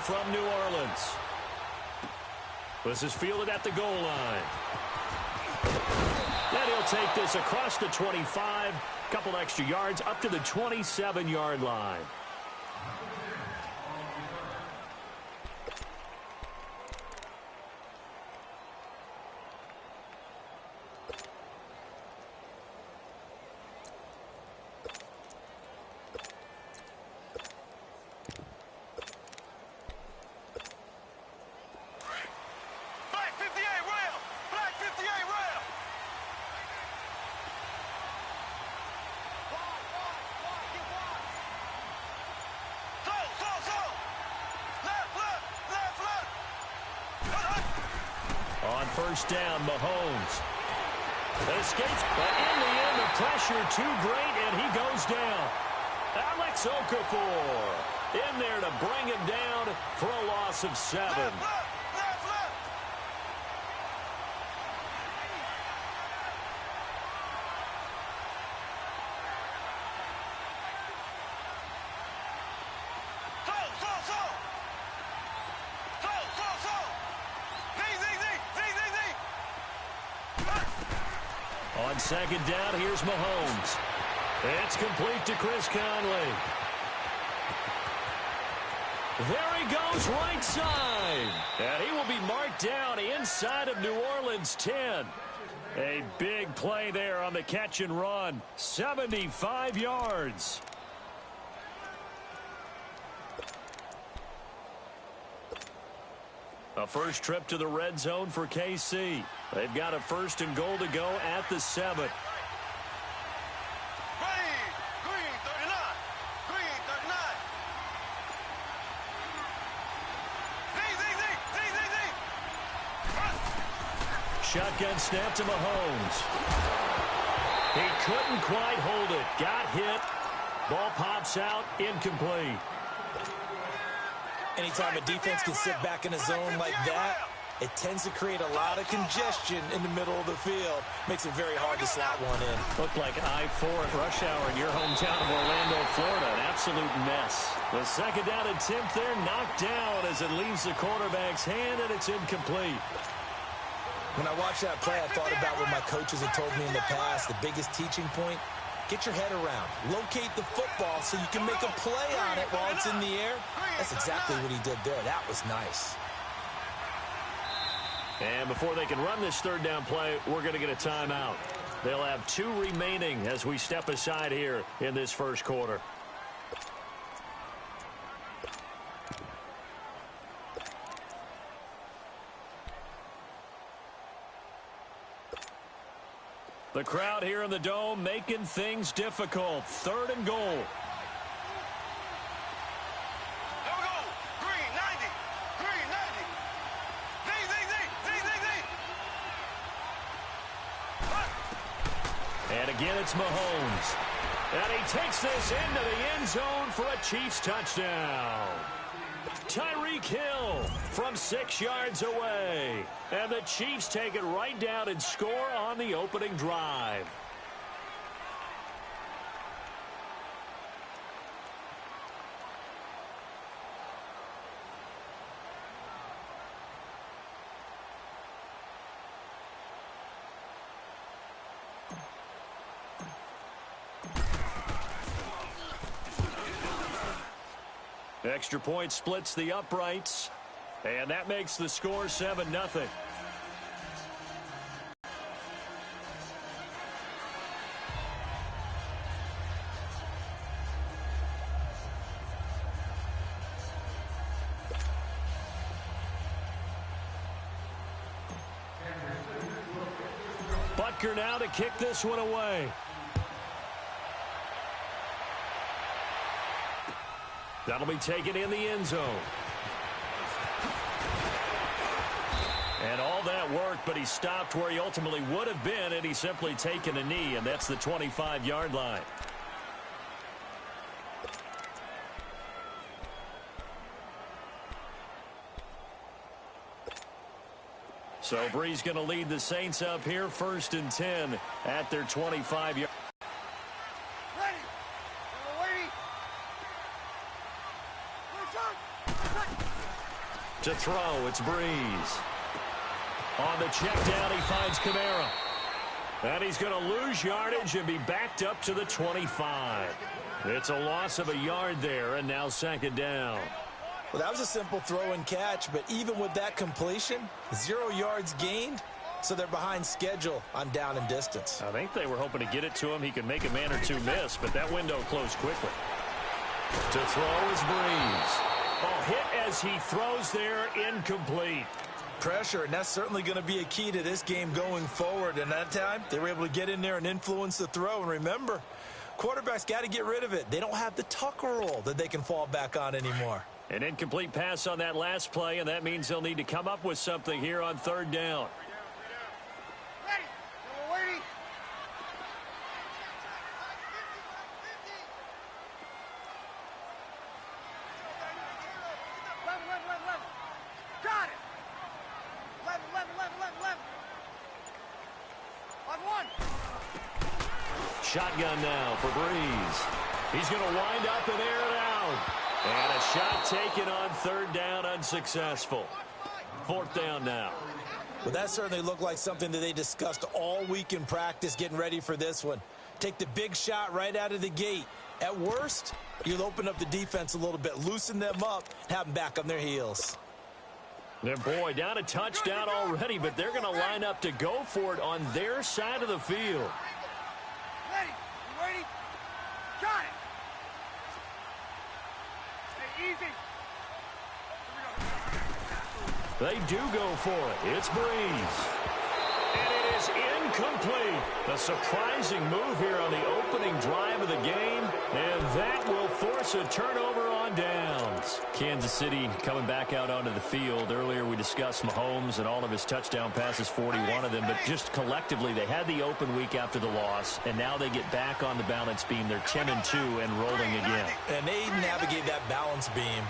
from New Orleans. This is fielded at the goal line. And he'll take this across the 25, couple extra yards up to the 27-yard line. On first down, Mahomes escapes, but in the end, the pressure too great, and he goes down. Alex Okafor in there to bring him down for a loss of 7. On second down, here's Mahomes. It's complete to Chris Conley. There he goes, right side. And he will be marked down inside of New Orleans 10. A big play there on the catch and run. 75 yards. A first trip to the red zone for KC. They've got a first and goal to go at the 7. Green 39. Green 39. Shotgun snap to Mahomes. He couldn't quite hold it. Got hit. Ball pops out. Incomplete. Anytime a defense can sit back in a zone like that, it tends to create a lot of congestion in the middle of the field. Makes it very hard to slot one in. Looked like I-4 at rush hour in your hometown of Orlando, Florida. An absolute mess. The second down attempt there knocked down as it leaves the quarterback's hand, and it's incomplete. When I watched that play, I thought about what my coaches had told me in the past. The biggest teaching point, get your head around. Locate the football so you can make a play on it while it's in the air. That's exactly what he did there. That was nice. And before they can run this third down play, we're going to get a timeout. They'll have 2 remaining as we step aside here in this first quarter. The crowd here in the Dome making things difficult. Third and goal. And again, it's Mahomes. And he takes this into the end zone for a Chiefs touchdown. Tyreek Hill from 6 yards away. And the Chiefs take it right down and score on the opening drive. Extra point splits the uprights, and that makes the score 7-0. Butker now to kick this one away. That'll be taken in the end zone. And all that worked, but he stopped where he ultimately would have been, and he's simply taken a knee, and that's the 25-yard line. So Bree's going to lead the Saints up here, 1st and 10 at their 25-yard. To throw, it's Breeze. On the check down, he finds Kamara. And he's going to lose yardage and be backed up to the 25. It's a loss of a yard there, and now second down. Well, that was a simple throw and catch, but even with that completion, 0 yards gained, so they're behind schedule on down and distance. I think they were hoping to get it to him. He could make a man or two miss, but that window closed quickly. To throw is Breeze. Oh, hit as he throws there, incomplete. Pressure, and that's certainly going to be a key to this game going forward. And that time, they were able to get in there and influence the throw. And remember, quarterbacks got to get rid of it. They don't have the tuck roll that they can fall back on anymore. An incomplete pass on that last play, and that means they'll need to come up with something here on third down. Ready. We're waiting. Left. Got it. Left. On one. Shotgun now for Breeze. He's going to wind up and air it out. And a shot taken on third down, unsuccessful. Fourth down now. Well, that certainly looked like something that they discussed all week in practice getting ready for this one. Take the big shot right out of the gate. At worst, you'll open up the defense a little bit, loosen them up, have them back on their heels. And boy, down a touchdown already, but they're going to line up to go for it on their side of the field. Ready. You ready? Got it. Hey, easy. They do go for it. It's Breeze. And it is incomplete. A surprising move here on the opening drive of the game. And that will force a turnover on downs. Kansas City coming back out onto the field. Earlier we discussed Mahomes and all of his touchdown passes, 41 of them. But just collectively, they had the open week after the loss. And now they get back on the balance beam. They're 10-2 and rolling again. And they navigate that balance beam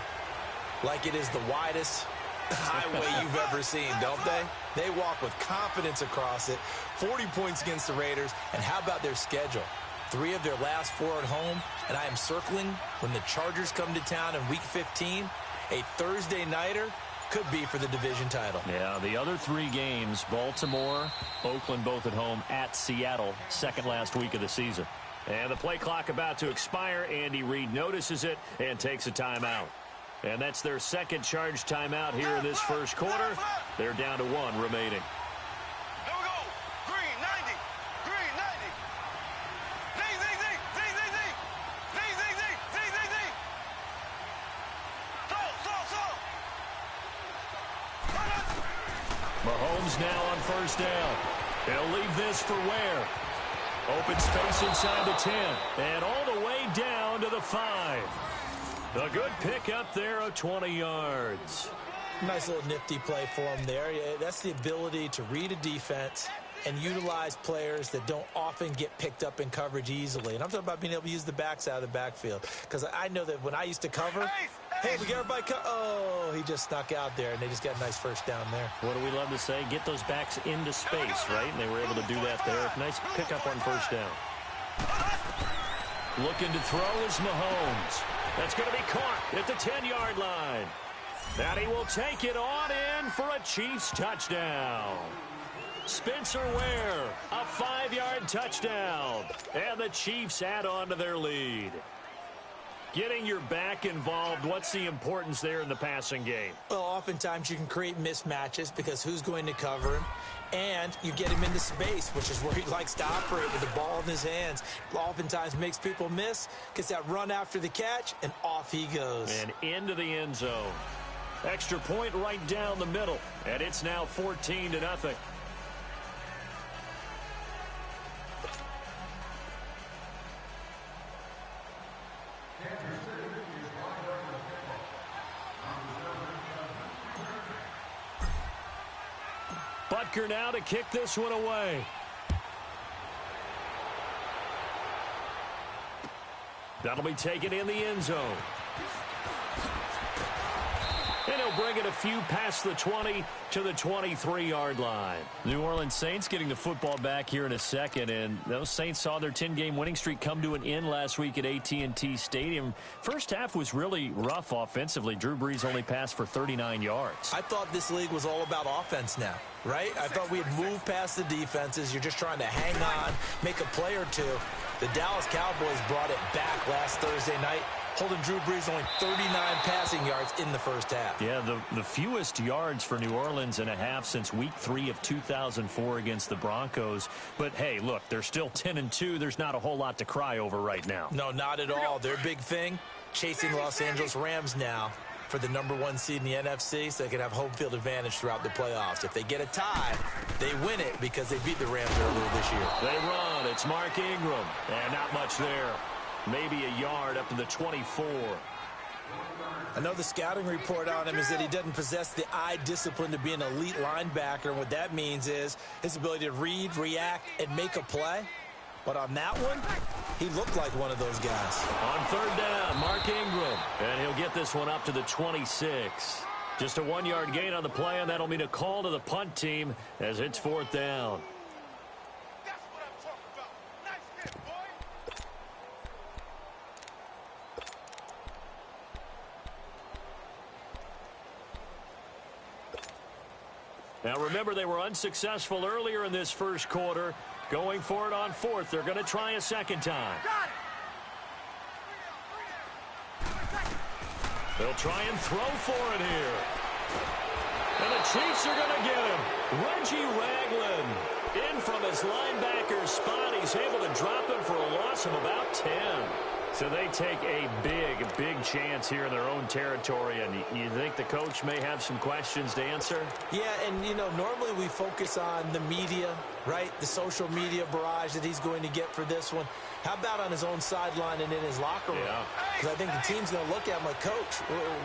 like it is the widest highway you've ever seen, don't they? They walk with confidence across it. 40 points against the Raiders. And how about their schedule? 3 of their last 4 at home. And I am circling when the Chargers come to town in Week 15. A Thursday nighter could be for the division title. Yeah, the other 3 games, Baltimore, Oakland, both at home, at Seattle, second last week of the season. And the play clock about to expire. Andy Reid notices it and takes a timeout. And that's their second charge timeout here in this first quarter. They're down to 1 remaining. Here we go. Green 90. Green 90. Z. Slow. Mahomes now on first down. He'll leave this for Ware. Open space inside the 10. And all the way down to the 5. A good pickup there of 20 yards. Nice little nifty play for him there. Yeah, that's the ability to read a defense and utilize players that don't often get picked up in coverage easily. And I'm talking about being able to use the backs out of the backfield. Because I know that when I used to cover, hey, we got everybody oh, he just snuck out there, and they just got a nice first down there. What do we love to say? Get those backs into space, right? And they were able to do that there. Nice pickup on first down. Looking to throw is Mahomes. That's going to be caught at the 10-yard line. And he will take it on in for a Chiefs touchdown. Spencer Ware, a 5-yard touchdown. And the Chiefs add on to their lead. Getting your back involved, what's the importance there in the passing game? Well, oftentimes you can create mismatches because who's going to cover him? And you get him into space, which is where he likes to operate with the ball in his hands. Oftentimes makes people miss, gets that run after the catch, and off he goes. And into the end zone. Extra point right down the middle. And it's now 14-0. Butker now to kick this one away. That'll be taken in the end zone. And he'll bring it a few past the 20 to the 23-yard line. New Orleans Saints getting the football back here in a second, and those Saints saw their 10-game winning streak come to an end last week at AT&T Stadium. First half was really rough offensively. Drew Brees only passed for 39 yards. I thought this league was all about offense now, right? I thought we had moved past the defenses. You're just trying to hang on, make a play or two. The Dallas Cowboys brought it back last Thursday night, holding Drew Brees only 39 passing yards in the first half. Yeah, the fewest yards for New Orleans in a half since week 3 of 2004 against the Broncos. But, hey, look, they're still 10-2. There's not a whole lot to cry over right now. No, not at all. Their big thing, chasing Los Angeles Rams now for the #1 seed in the NFC, so they can have home field advantage throughout the playoffs. If they get a tie, they win it because they beat the Rams earlier this year. They run. It's Mark Ingram. And not much there. Maybe a yard up to the 24. I know the scouting report on him is that he doesn't possess the eye discipline to be an elite linebacker. And what that means is his ability to read, react, and make a play. But on that one, he looked like one of those guys. On third down, Mark Ingram. And he'll get this one up to the 26. Just a 1-yard gain on the play, and that'll mean a call to the punt team as it's fourth down. That's what I'm talking about. Nice hit, boy. Now, remember, they were unsuccessful earlier in this first quarter. Going for it on fourth. They're going to try a second time. They'll try and throw for it here. And the Chiefs are going to get him. Reggie Ragland in from his linebacker spot. He's able to drop him for a loss of about 10. So they take a big chance here in their own territory. And you think the coach may have some questions to answer? Yeah, and, you know, normally we focus on the media, right? The social media barrage that he's going to get for this one. How about on his own sideline and in his locker room? Because I think the team's going to look at him like, Coach,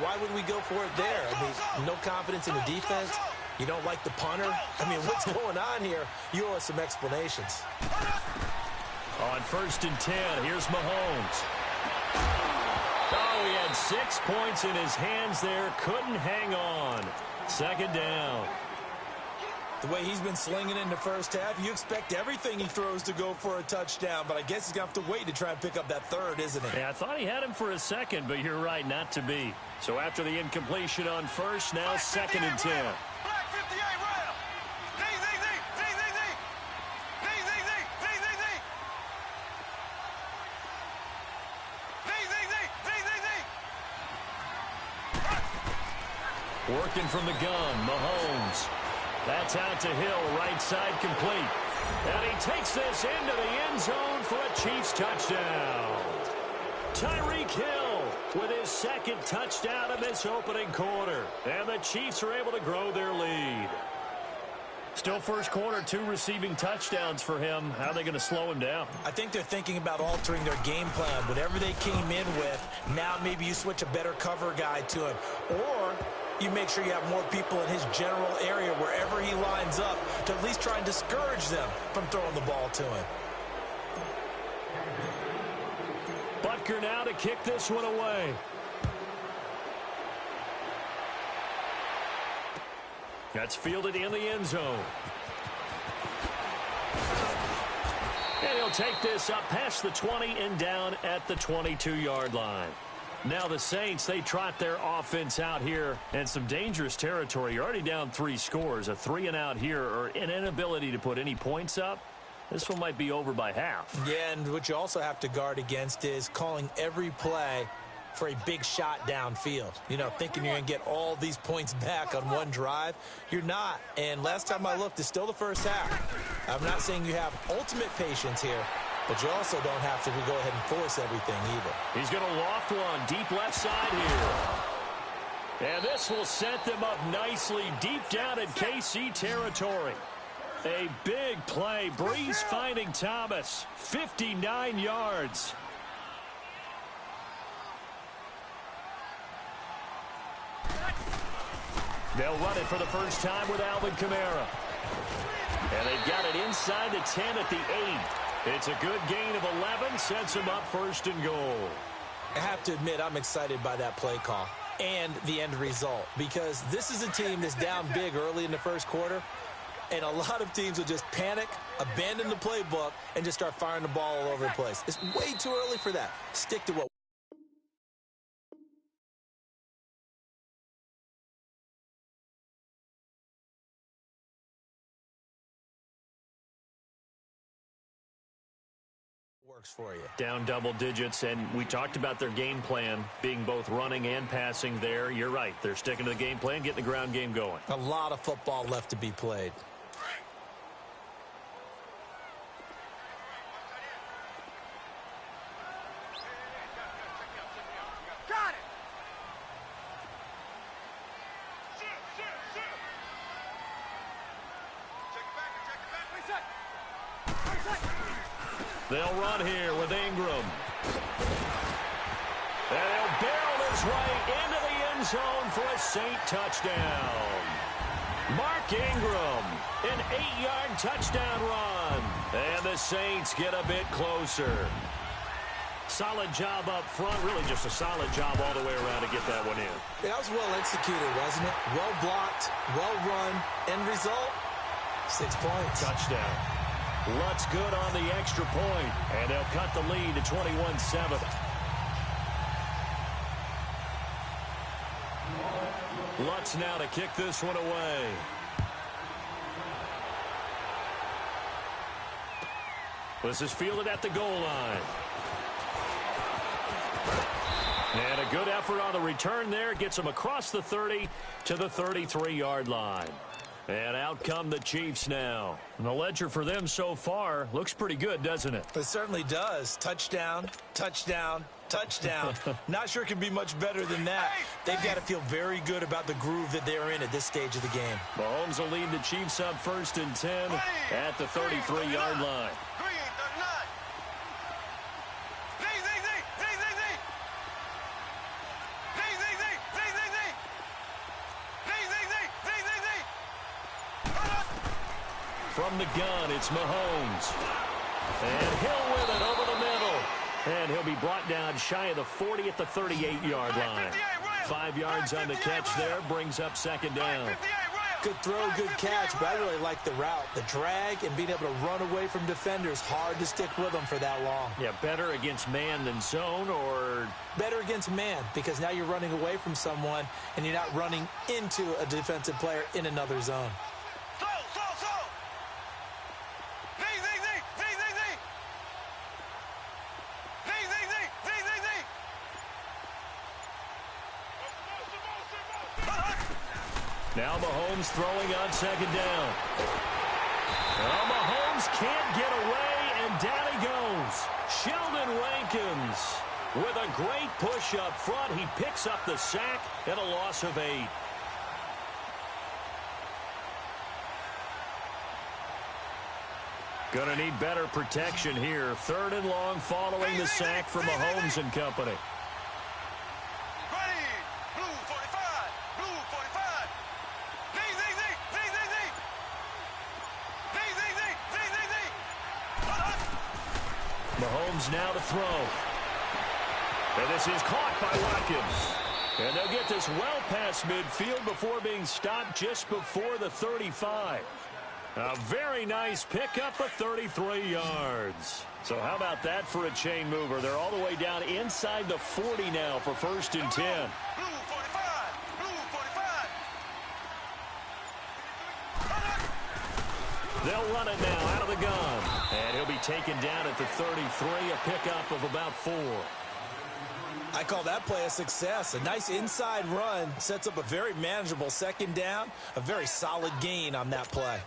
why would we go for it there? I mean, no confidence in the defense. You don't like the punter. I mean, what's going on here? You owe us some explanations. On 1st and 10, here's Mahomes. Oh, he had 6 points in his hands there. Couldn't hang on. Second down. The way he's been slinging in the first half, you expect everything he throws to go for a touchdown, but I guess he's going to have to wait to try and pick up that third, isn't he? Yeah, I thought he had him for a second, but you're right, not to be. So after the incompletion on first, now 2nd and 10. Black 58 round. Working from the gun, Mahomes. That's out to Hill, right side complete. And he takes this into the end zone for a Chiefs touchdown. Tyreek Hill with his 2nd touchdown of this opening quarter. And the Chiefs are able to grow their lead. Still first quarter, 2 receiving touchdowns for him. How are they going to slow him down? I think they're thinking about altering their game plan. Whatever they came in with, now maybe you switch a better cover guy to him. Or you make sure you have more people in his general area wherever he lines up to at least try and discourage them from throwing the ball to him. Butker now to kick this one away. That's fielded in the end zone. And he'll take this up past the 20 and down at the 22-yard line. Now the Saints, they trot their offense out here in some dangerous territory. You're already down 3 scores. A 3-and-out here or an inability to put any points up. This one might be over by half. Yeah, and what you also have to guard against is calling every play for a big shot downfield. You know, thinking you're going to get all these points back on one drive. You're not. And last time I looked, it's still the first half. I'm not saying you have ultimate patience here, but you also don't have to go ahead and force everything either. He's going to loft one deep left side here. And this will set them up nicely deep down in KC territory. A big play. Brees finding Thomas. 59 yards. They'll run it for the first time with Alvin Kamara. And they've got it inside the 10 at the 8. It's a good gain of 11. Sets them up 1st and goal. I have to admit, I'm excited by that play call. and the end result, because this is a team that's down big early in the first quarter, and a lot of teams will just panic, abandon the playbook, and just start firing the ball all over the place. It's way too early for that. Stick to what works for you. Down double digits, and we talked about their game plan being both running and passing there. You're right. They're sticking to the game plan, getting the ground game going. A lot of football left to be played. Got it. They'll run here with Ingram. And he'll barrel his way into the end zone for a Saint touchdown. Mark Ingram, an 8-yard touchdown run. And the Saints get a bit closer. Solid job up front, really just a solid job all the way around to get that one in. That was well executed, wasn't it? Well blocked, well run. End result, 6 points. Touchdown. Lutz good on the extra point, and they'll cut the lead to 21-7. Lutz now to kick this one away. This is fielded at the goal line. And a good effort on the return there. Gets him across the 30 to the 33-yard line. And out come the Chiefs now. And the ledger for them so far looks pretty good, doesn't it? It certainly does. Touchdown, touchdown, touchdown. Not sure it can be much better than that. They've got to feel very good about the groove that they're in at this stage of the game. Mahomes will lead the Chiefs up 1st and 10 at the 33-yard line. From the gun, it's Mahomes. And Hill with it over the middle. And he'll be brought down shy of the 40 at the 38-yard line. 5 yards on the catch there, brings up 2nd down. Good throw, good catch, but I really like the route. The drag and being able to run away from defenders, hard to stick with them for that long. Yeah, better against man than zone, or? Better against man, because now you're running away from someone and you're not running into a defensive player in another zone. Now Mahomes throwing on 2nd down. Well, Mahomes can't get away, and down he goes. Sheldon Rankins with a great push up front. He picks up the sack and a loss of 8. Gonna need better protection here. 3rd and long following the sack from Mahomes and company. Mahomes now to throw. And this is caught by Watkins. And they'll get this well past midfield before being stopped just before the 35. A very nice pickup of 33 yards. So how about that for a chain mover? They're all the way down inside the 40 now for 1st and 10. They'll run it now out of the gun. And he'll be taken down at the 33, a pickup of about 4. I call that play a success. A nice inside run sets up a very manageable 2nd down. A very solid gain on that play.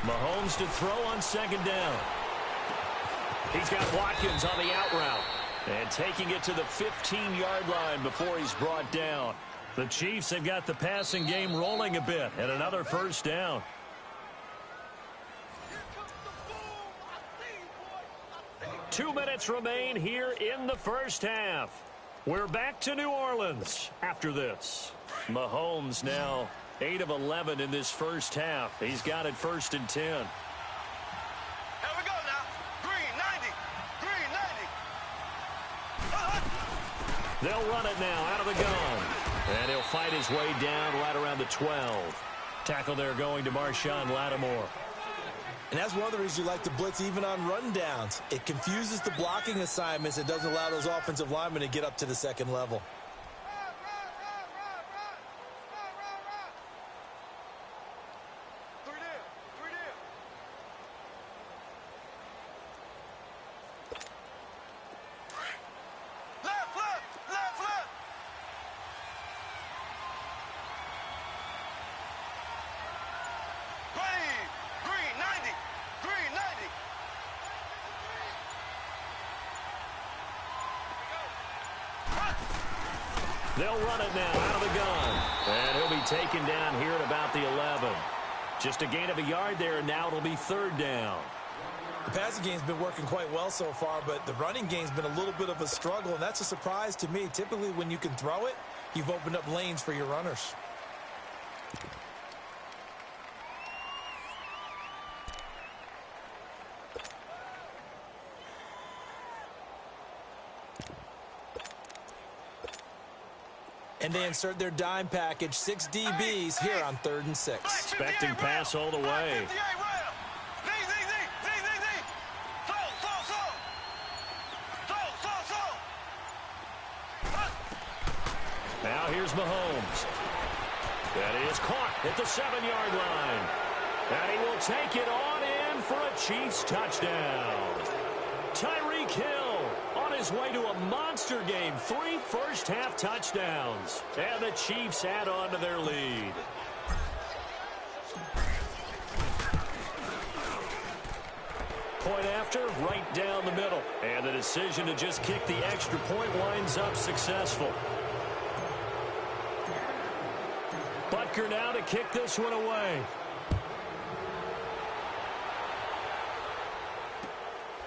Mahomes to throw on 2nd down. He's got Watkins on the out route. And taking it to the 15-yard line before he's brought down. The Chiefs have got the passing game rolling a bit. And another 1st down. 2 minutes remain here in the first half. We're back to New Orleans after this. Mahomes now 8 of 11 in this first half. He's got it 1st and 10. Here we go now. Green 90. Green 90. They'll run it now out of the gun. And he'll fight his way down right around the 12. Tackle there going to Marshawn Lattimore. And that's one of the reasons you like to blitz even on rundowns. It confuses the blocking assignments. It doesn't allow those offensive linemen to get up to the second level. They'll run it now out of the gun. And he'll be taken down here at about the 11. Just a gain of a yard there, and now it'll be 3rd down. The passing game's been working quite well so far, but the running game's been a little bit of a struggle, and that's a surprise to me. Typically, when you can throw it, you've opened up lanes for your runners. And they insert their dime package, 6 DBs here on 3rd and 6. Expecting pass all the way. Now here's Mahomes. That is caught at the 7-yard line. And he will take it on in for a Chiefs touchdown. Tyreek Hill on his way to a monster game. 3 first-half touchdowns. And the Chiefs add on to their lead. Point after, right down the middle. And the decision to just kick the extra point winds up successful. Butker now to kick this one away.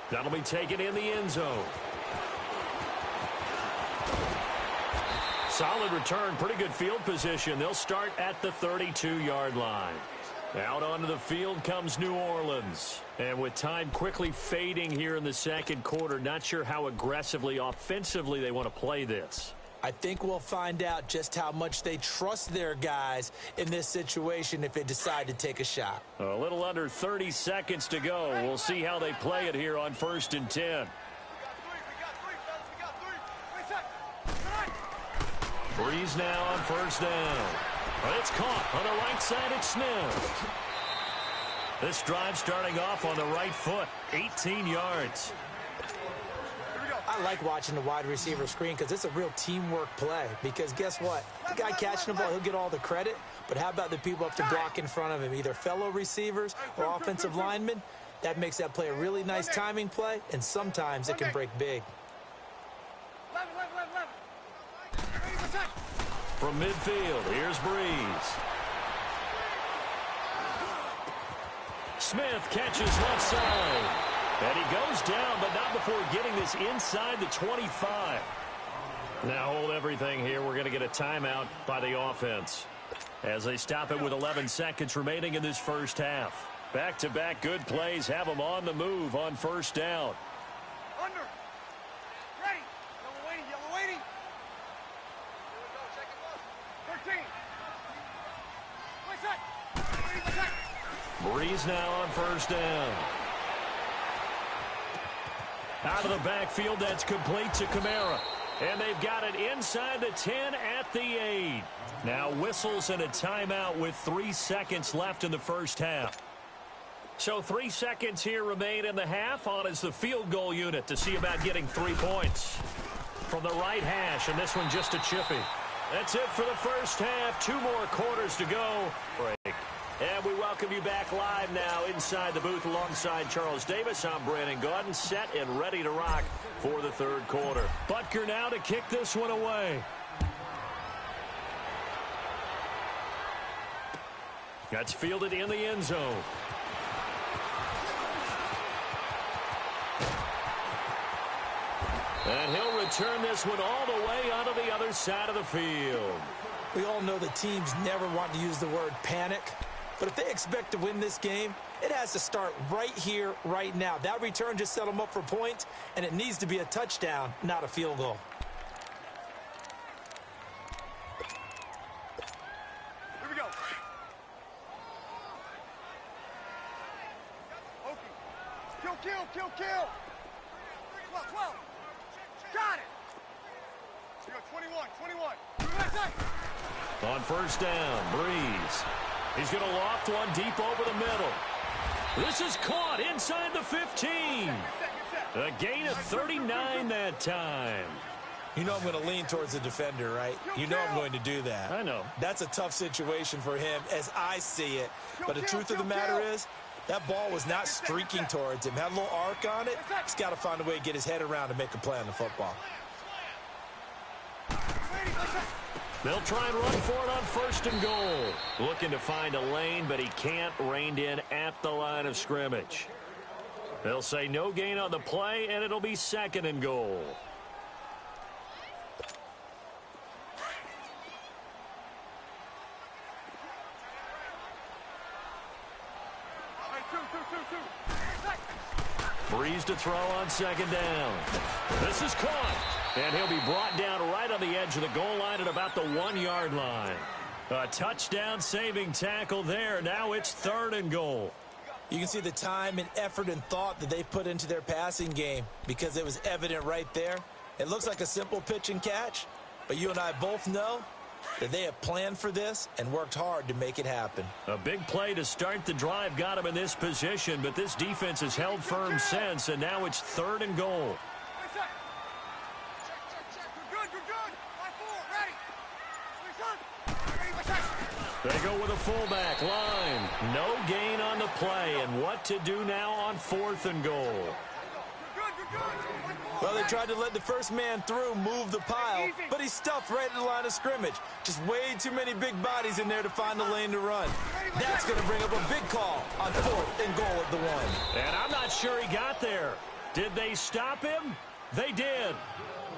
That'll be taken in the end zone. Solid return, pretty good field position. They'll start at the 32-yard line. Out onto the field comes New Orleans. And with time quickly fading here in the second quarter, not sure how aggressively, offensively they want to play this. I think we'll find out just how much they trust their guys in this situation if they decide to take a shot. A little under 30 seconds to go. We'll see how they play it here on 1st and 10. Breeze now on 1st down. It's caught on the right side. It's Smith. This drive starting off on the right foot. 18 yards. I like watching the wide receiver screen because it's a real teamwork play. Because guess what? The guy catching the ball, he'll get all the credit. But how about the people up to block in front of him? Either fellow receivers or offensive linemen. That makes that play a really nice timing play. And sometimes it can break big. From midfield, here's Breeze. Smith catches left side. And he goes down, but not before getting this inside the 25. Now hold everything here. We're going to get a timeout by the offense as they stop it with 11 seconds remaining in this first half. Back-to-back good plays have them on the move on 1st down. Under. Ready. Yellow waiting. Yellow waiting. Here we go. Second ball. 13. Play set. Breeze now on 1st down. Out of the backfield, that's complete to Kamara. And they've got it inside the 10 at the 8. Now whistles and a timeout with 3 seconds left in the first half. So 3 seconds here remain in the half. On is the field goal unit to see about getting 3 points. From the right hash, and this one just a chippy. That's it for the first half. 2 more quarters to go. Break. And we welcome you back live now inside the booth alongside Charles Davis. I'm Brandon Gaudin, set and ready to rock for the 3rd quarter. Butker now to kick this one away. That's fielded in the end zone. And he'll return this one all the way onto the other side of the field. We all know the teams never want to use the word panic, but if they expect to win this game, it has to start right here, right now. That return just set them up for points, and it needs to be a touchdown, not a field goal. Here we go. Okay. Kill. 12. Got it. You got 21. On first down, Breeze. He's going to loft one deep over the middle. This is caught inside the 15. A gain of 39 that time. You know I'm going to lean towards the defender, right? You know I'm going to do that. I know. That's a tough situation for him as I see it. But the truth of the matter is, that ball was not streaking towards him. Had a little arc on it. He's got to find a way to get his head around and make a play on the football. They'll try and run for it on first and goal. Looking to find a lane, but he can't. Reined in at the line of scrimmage. They'll say no gain on the play, and it'll be second and goal. Breeze to throw on second down. This is caught. And he'll be brought down right on the edge of the goal line at about the 1-yard line. A touchdown-saving tackle there. Now it's third and goal. You can see the time and effort and thought that they put into their passing game because it was evident right there. It looks like a simple pitch and catch, but you and I both know that they have planned for this and worked hard to make it happen. A big play to start the drive got him in this position, but this defense has held firm since, and now it's third and goal. They go with a fullback line. No gain on the play, and what to do now on fourth and goal. Well, they tried to let the first man through move the pile, but he's stuffed right at the line of scrimmage. Just way too many big bodies in there to find the lane to run. That's going to bring up a big call on fourth and goal at the 1. And I'm not sure he got there. Did they stop him? They did.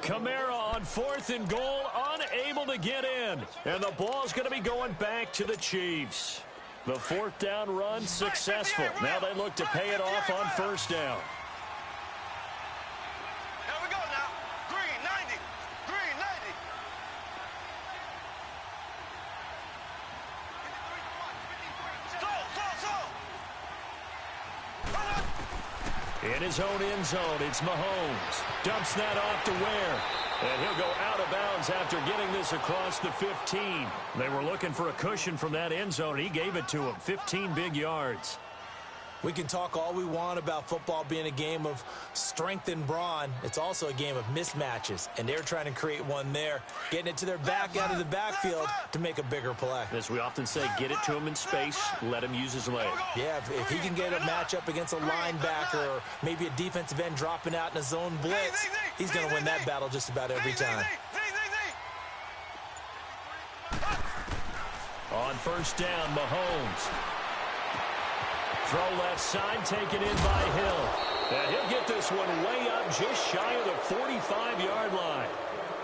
Kamara on fourth and goal, unable to get in. And the ball's going to be going back to the Chiefs. The fourth down run successful. Now they look to pay it off on first down. Here we go now. Green 90. In his own end zone, it's Mahomes. Dumps that off to Ware. And he'll go out of bounds after getting this across the 15. They were looking for a cushion from that end zone, and he gave it to him. 15 big yards. We can talk all we want about football being a game of strength and brawn. It's also a game of mismatches, and they're trying to create one there, getting it to their back out of the backfield to make a bigger play. As we often say, get it to him in space, let him use his leg. Yeah, if he can get a matchup against a linebacker or maybe a defensive end dropping out in a zone blitz, he's going to win that battle just about every time. On first down, Mahomes. Throw left side, taken in by Hill. And he'll get this one way up just shy of the 45-yard line.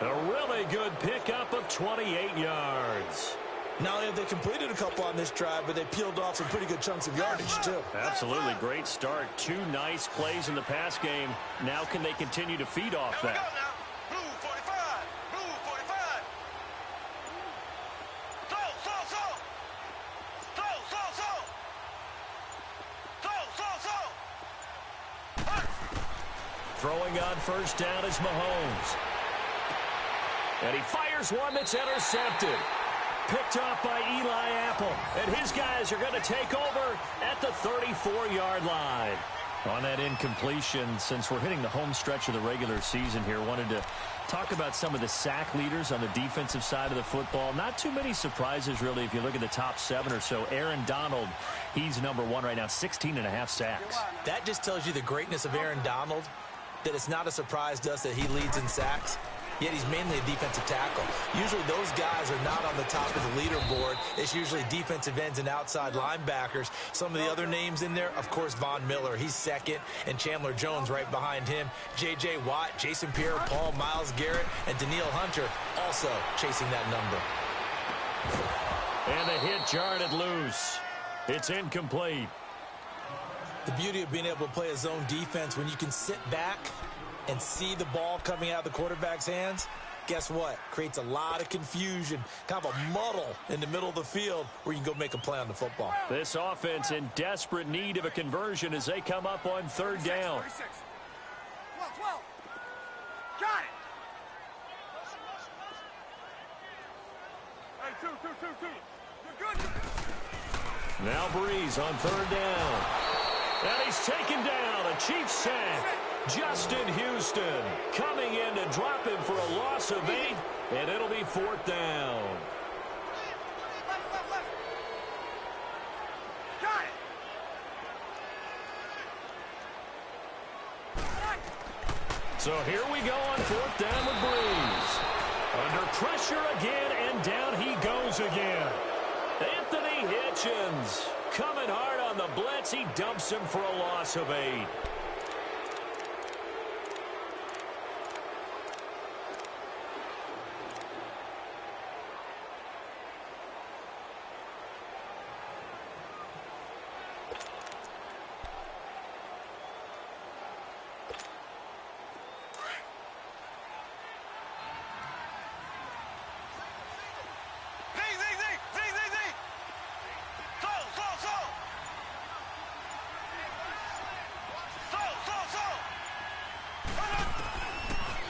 A really good pickup of 28 yards. Not only have they completed a couple on this drive, but they peeled off some pretty good chunks of yardage, too. Absolutely great start. 2 nice plays in the pass game. Now can they continue to feed off that? Throwing on first down is Mahomes. And he fires one that's intercepted. Picked off by Eli Apple. And his guys are going to take over at the 34-yard line. On that incompletion, since we're hitting the home stretch of the regular season here, wanted to talk about some of the sack leaders on the defensive side of the football. Not too many surprises, really, if you look at the top 7 or so. Aaron Donald, he's number 1 right now, 16.5 sacks. That just tells you the greatness of Aaron Donald, that it's not a surprise to us that he leads in sacks. yet he's mainly a defensive tackle. Usually those guys are not on the top of the leaderboard. It's usually defensive ends and outside linebackers. Some of the other names in there, of course, Von Miller. He's second, and Chandler Jones right behind him. J.J. Watt, Jason Pierre-Paul, Myles Garrett, and Danielle Hunter also chasing that number. And the hit jarred loose. It's incomplete. The beauty of being able to play a zone defense when you can sit back and see the ball coming out of the quarterback's hands, guess what? Creates a lot of confusion, kind of a muddle in the middle of the field where you can go make a play on the football. This offense in desperate need of a conversion as they come up on third down. 36. 12. Got it. Hey, two. You're good. Now Breeze on third down. And he's taken down. A Chiefs sack. Justin Houston coming in to drop him for a loss of 8, and it'll be fourth down. Left. Got it. So here we go on fourth down with Breeze. Under pressure again, and down he goes again. Anthony Hitchens coming hard on the blitz. He dumps him for a loss of 8.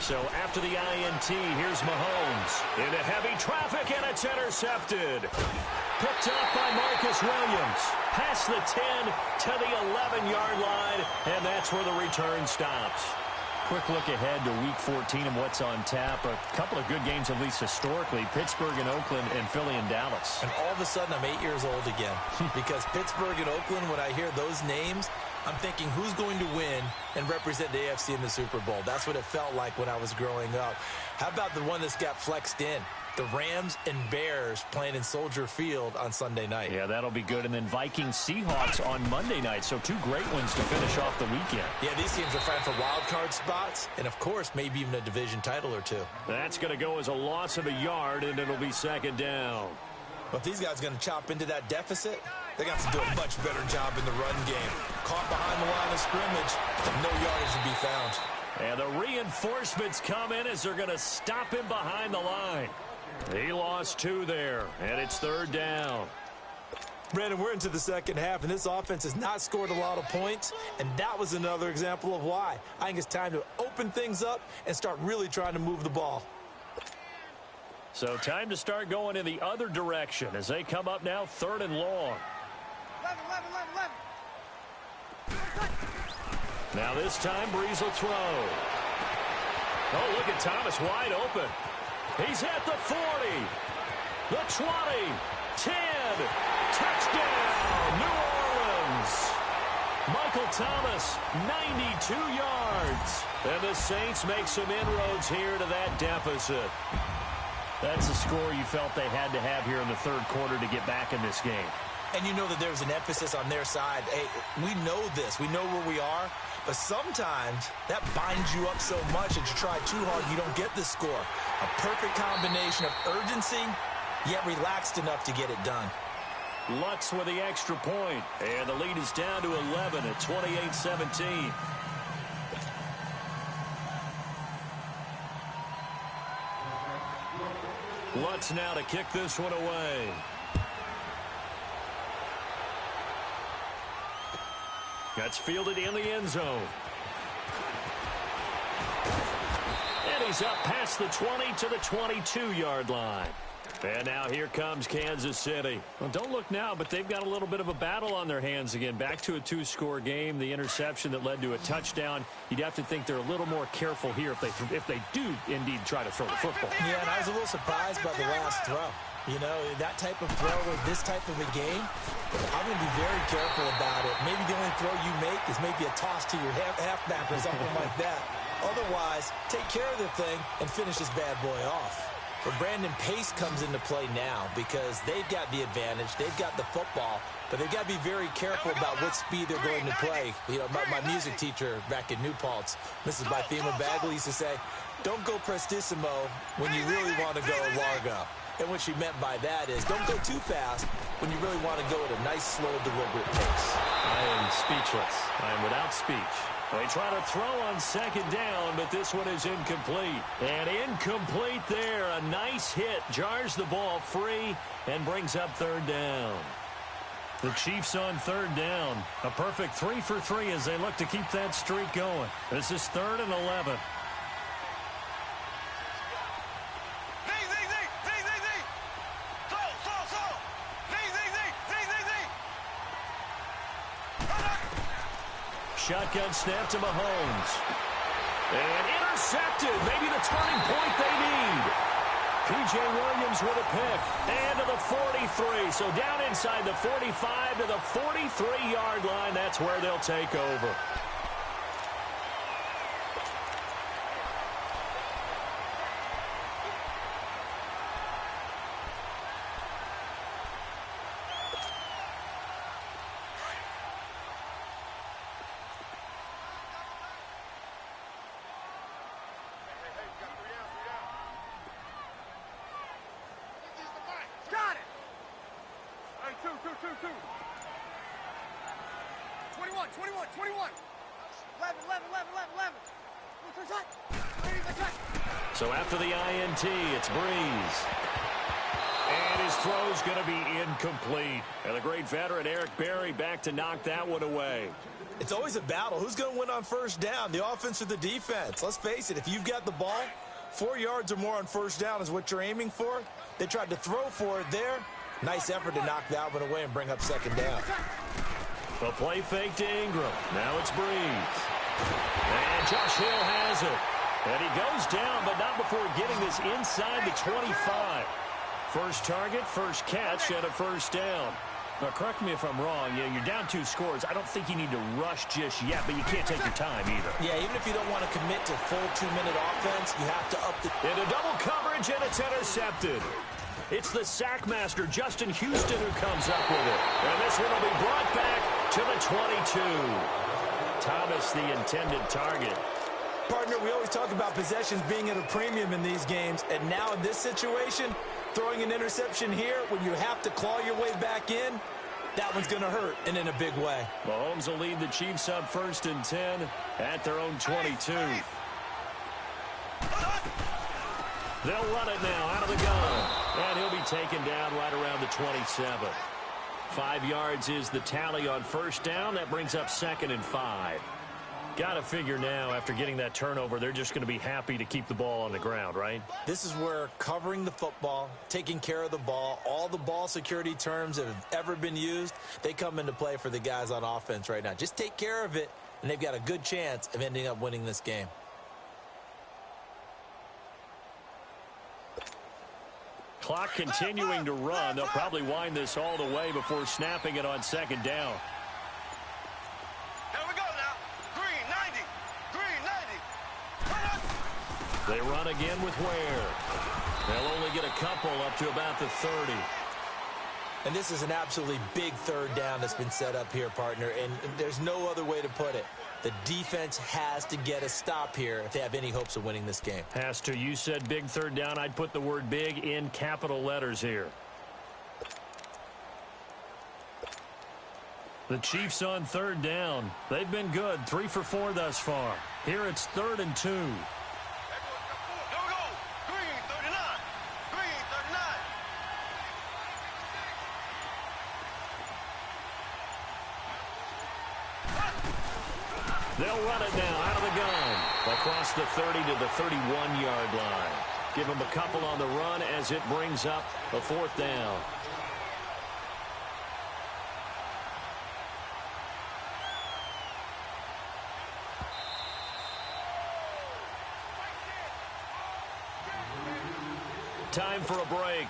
So after the INT, here's Mahomes into heavy traffic, and it's intercepted. Picked up by Marcus Williams. Past the 10 to the 11-yard line, and that's where the return stops. Quick look ahead to Week 14 and what's on tap. A couple of good games, at least historically. Pittsburgh and Oakland and Philly and Dallas. And all of a sudden, I'm 8 years old again. Because Pittsburgh and Oakland, when I hear those names, I'm thinking who's going to win and represent the AFC in the Super Bowl. That's what it felt like when I was growing up. How about the one that's got flexed in? The Rams and Bears playing in Soldier Field on Sunday night. Yeah, that'll be good. And then Vikings-Seahawks on Monday night. So 2 great ones to finish off the weekend. Yeah, these teams are fighting for wild card spots and, of course, maybe even a division title or 2. That's going to go as a loss of a yard, and it'll be second down. But these guys are going to chop into that deficit. They got to do a much better job in the run game. Caught behind the line of scrimmage, no yardage to be found. And the reinforcements come in as they're going to stop him behind the line. He lost 2 there, and it's third down. Brandon, we're into the second half, and this offense has not scored a lot of points, and that was another example of why. I think it's time to open things up and start really trying to move the ball. So time to start going in the other direction as they come up now third and long. 11. Now this time Breeze will throw. Oh, look at Thomas wide open. He's at the 40, the 20, 10, touchdown, New Orleans. Michael Thomas, 92 yards. And the Saints make some inroads here to that deficit. That's a score you felt they had to have here in the third quarter to get back in this game. And you know that there's an emphasis on their side. Hey, we know this. We know where we are. But sometimes that binds you up so much that you try too hard, you don't get the score. A perfect combination of urgency, yet relaxed enough to get it done. Lutz with the extra point. And the lead is down to 11 at 28-17. Lutz now to kick this one away. That's fielded in the end zone. And he's up past the 20 to the 22-yard line. And now here comes Kansas City. Well, don't look now, but they've got a little bit of a battle on their hands again. Back to a 2-score game. The interception that led to a touchdown. You'd have to think they're a little more careful here if they do indeed try to throw the football. Yeah, and I was a little surprised by the last throw. You know, that type of throw with this type of a game, I'm going to be very careful about it. Maybe the only throw you make is maybe a toss to your halfback or something like that. Otherwise, take care of the thing and finish this bad boy off. But Brandon, pace comes into play now because they've got the advantage. They've got the football, but they've got to be very careful about what speed they're going to play. You know, my music teacher back in New Paltz, Mrs. Bythema Bagley, used to say, don't go prestissimo when you really want to go largo. And what she meant by that is don't go too fast when you really want to go at a nice, slow, deliberate pace. I am speechless. I am without speech. They try to throw on second down, but this one is incomplete. And incomplete there. A nice hit. Jars the ball free and brings up third down. The Chiefs on third down. A perfect 3 for 3 as they look to keep that streak going. This is 3rd and 11. Shotgun snap to Mahomes. And intercepted. Maybe the turning point they need. P.J. Williams with a pick. And to the 43. So down inside the 45 to the 43-yard line. That's where they'll take over. Two. 21. 11. So after the INT, it's Breeze. And his throw's going to be incomplete. And the great veteran Eric Berry back to knock that one away. It's always a battle. Who's going to win on first down, the offense or the defense? Let's face it, if you've got the ball, 4 yards or more on first down is what you're aiming for. They tried to throw for it there. Nice effort to knock that one away and bring up second down. The play fake to Ingram. Now it's Breeze. And Josh Hill has it. And he goes down, but not before getting this inside the 25. First target, first catch, and a first down. Now, correct me if I'm wrong. Yeah, you're down 2 scores. I don't think you need to rush just yet, but you can't take your time either. Yeah, even if you don't want to commit to full 2-minute offense, you have to up the... Into double coverage, and it's intercepted. It's the sackmaster, Justin Houston, who comes up with it. And this one will be brought back to the 22. Thomas, the intended target. Partner, we always talk about possessions being at a premium in these games, and now in this situation, throwing an interception here when you have to claw your way back in, that one's going to hurt, and in a big way. Mahomes will lead the Chiefs up 1st and 10 at their own 22. They'll run it now out of the gun. And he'll be taken down right around the 27. 5 yards is the tally on first down. That brings up 2nd and 5. Got to figure now, after getting that turnover, they're just going to be happy to keep the ball on the ground, right? This is where covering the football, taking care of the ball, all the ball security terms that have ever been used, they come into play for the guys on offense right now. Just take care of it, and they've got a good chance of ending up winning this game. Clock continuing to run. They'll probably wind this all the way before snapping it on second down. Here we go now. Green 90. They run again with Ware. They'll only get a couple up to about the 30. And this is an absolutely big third down that's been set up here, partner, and there's no other way to put it. The defense has to get a stop here if they have any hopes of winning this game. Has to. You said big third down. I'd put the word big in capital letters here. The Chiefs on third down. They've been good. 3 for 4 thus far. Here it's 3rd and 2. They'll run it now out of the gun. Across the 30 to the 31-yard line. Give them a couple on the run as it brings up a 4th down. Time for a break.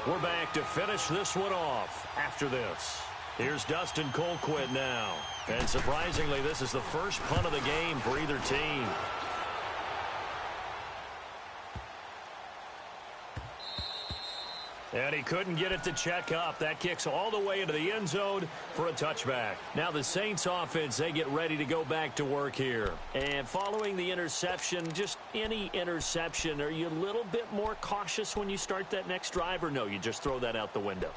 We're back to finish this one off after this. Here's Dustin Colquitt now. And surprisingly, this is the first punt of the game for either team. And he couldn't get it to check up. That kicks all the way into the end zone for a touchback. Now the Saints offense, they get ready to go back to work here. And following the interception, just any interception, are you a little bit more cautious when you start that next drive, or no, you just throw that out the window?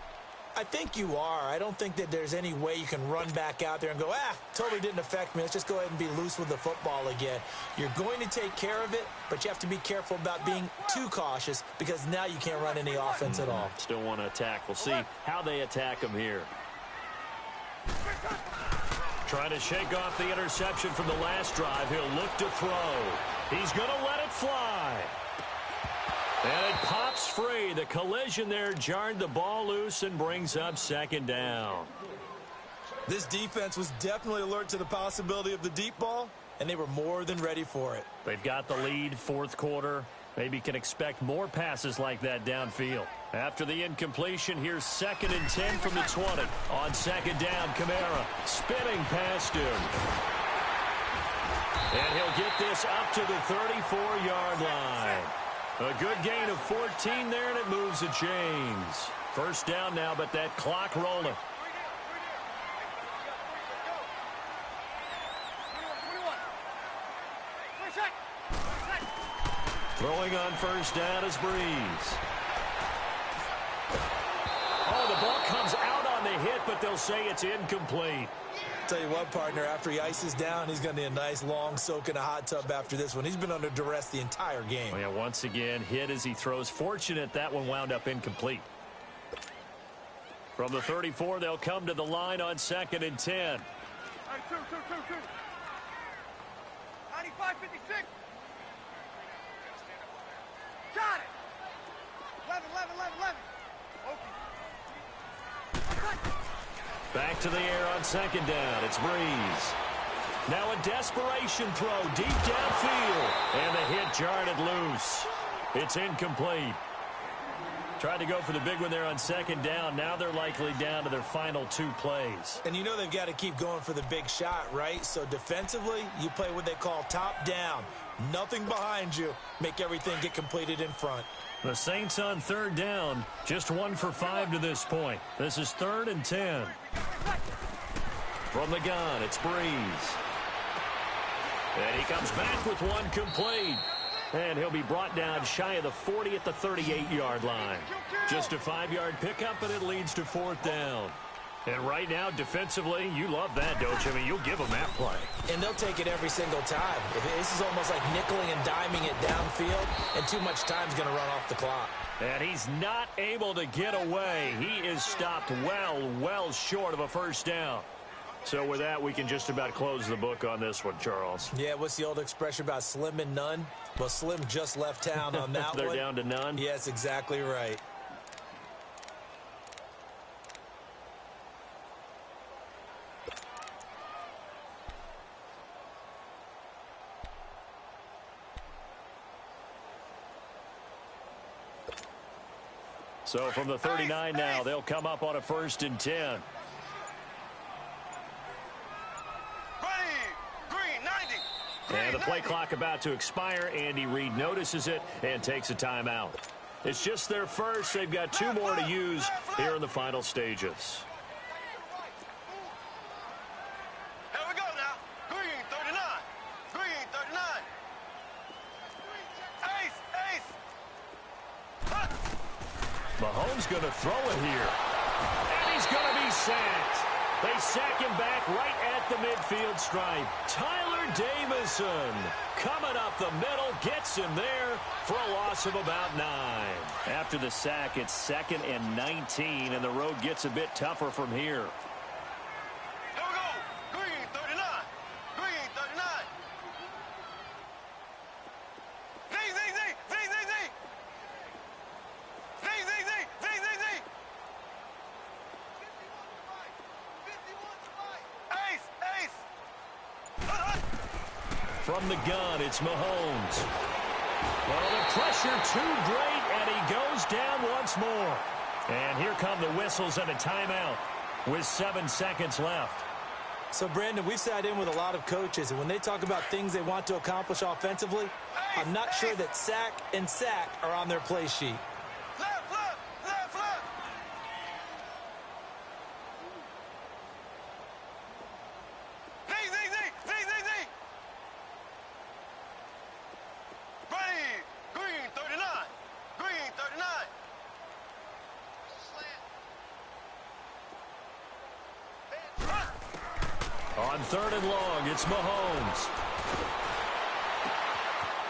I think you are. I don't think that there's any way you can run back out there and go, totally didn't affect me. Let's just go ahead and be loose with the football again. You're going to take care of it, but you have to be careful about being too cautious because now you can't run any offense at all. Still want to attack. We'll see how they attack him here. Trying to shake off the interception from the last drive. He'll look to throw. He's going to let it fly. And it pops free. The collision there jarred the ball loose and brings up second down. This defense was definitely alert to the possibility of the deep ball, and they were more than ready for it. They've got the lead, fourth quarter. Maybe can expect more passes like that downfield. After the incompletion, here's 2nd and 10 from the 20. On second down, Kamara spinning past him. And he'll get this up to the 34-yard line. A good gain of 14 there, and it moves the chains. First down now, but that clock rolling. Throwing on first down is Breeze. Oh, the ball comes out on the hit, but they'll say it's incomplete. Tell you what, partner, after he ices down, he's going to need a nice long soak in a hot tub after this one. He's been under duress the entire game. Oh, yeah, once again, hit as he throws. Fortunate that one wound up incomplete. From the 34, they'll come to the line on 2nd and 10. Hey, two. 95, 56. Got it. 11. Okay. Back to the air on second down. It's Breeze. Now a desperation throw deep downfield. And the hit jarred it loose. It's incomplete. Tried to go for the big one there on second down. Now they're likely down to their final 2 plays. And you know they've got to keep going for the big shot, right? So defensively, you play what they call top down. Nothing behind you. Make everything get completed in front. The Saints on third down. Just 1 for 5 to this point. This is 3rd and 10. From the gun, it's Breeze. And he comes back with one complete. And he'll be brought down shy of the 40 at the 38-yard line. Just a 5-yard pickup, and it leads to 4th down. And right now, defensively, you love that, don't you? I mean, you'll give them that play. And they'll take it every single time. This is almost like nickeling and diming it downfield, and too much time's going to run off the clock. And he's not able to get away. He is stopped well short of a first down. So with that, we can just about close the book on this one, Charles. Yeah, what's the old expression about slim and none? Well, Slim just left town on that They're one. down to none? Yes, exactly right. So from the 39 now, they'll come up on a 1st and 10. And the play clock about to expire. Andy Reid notices it and takes a timeout. It's just their first. They've got 2 more to use here in the final stages. Here we go now. Green 39. Green 39. Ace. Mahomes going to throw it here. And he's going to be sacked. They sack him back right at the midfield stripe. Tyler Davison coming up the middle, gets him there for a loss of about 9. After the sack, it's 2nd and 19, and the road gets a bit tougher from here. Here we go. Green 39. Green 39. Z. From the gun, it's Mahomes. Well, the pressure too great, and he goes down once more. And here come the whistles and a timeout with 7 seconds left. So, Brandon, we've sat in with a lot of coaches, and when they talk about things they want to accomplish offensively, I'm not sure that sack and sack are on their play sheet. Left. On 3rd and long, it's Mahomes.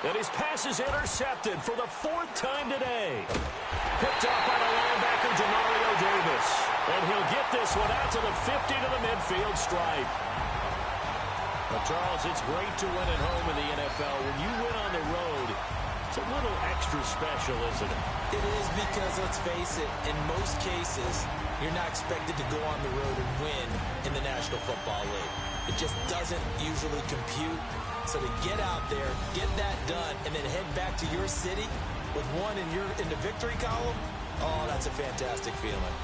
And his pass is intercepted for the 4th time today. Picked up by the linebacker, Demario Davis. And he'll get this one out to the 50 to the midfield stripe. Well, Charles, it's great to win at home in the NFL. When you win on the road, it's a little extra special, isn't it? It is because, let's face it, in most cases, you're not expected to go on the road and win in the National Football League. It just doesn't usually compute. So to get out there, get that done, and then head back to your city with one in the victory column, oh, that's a fantastic feeling.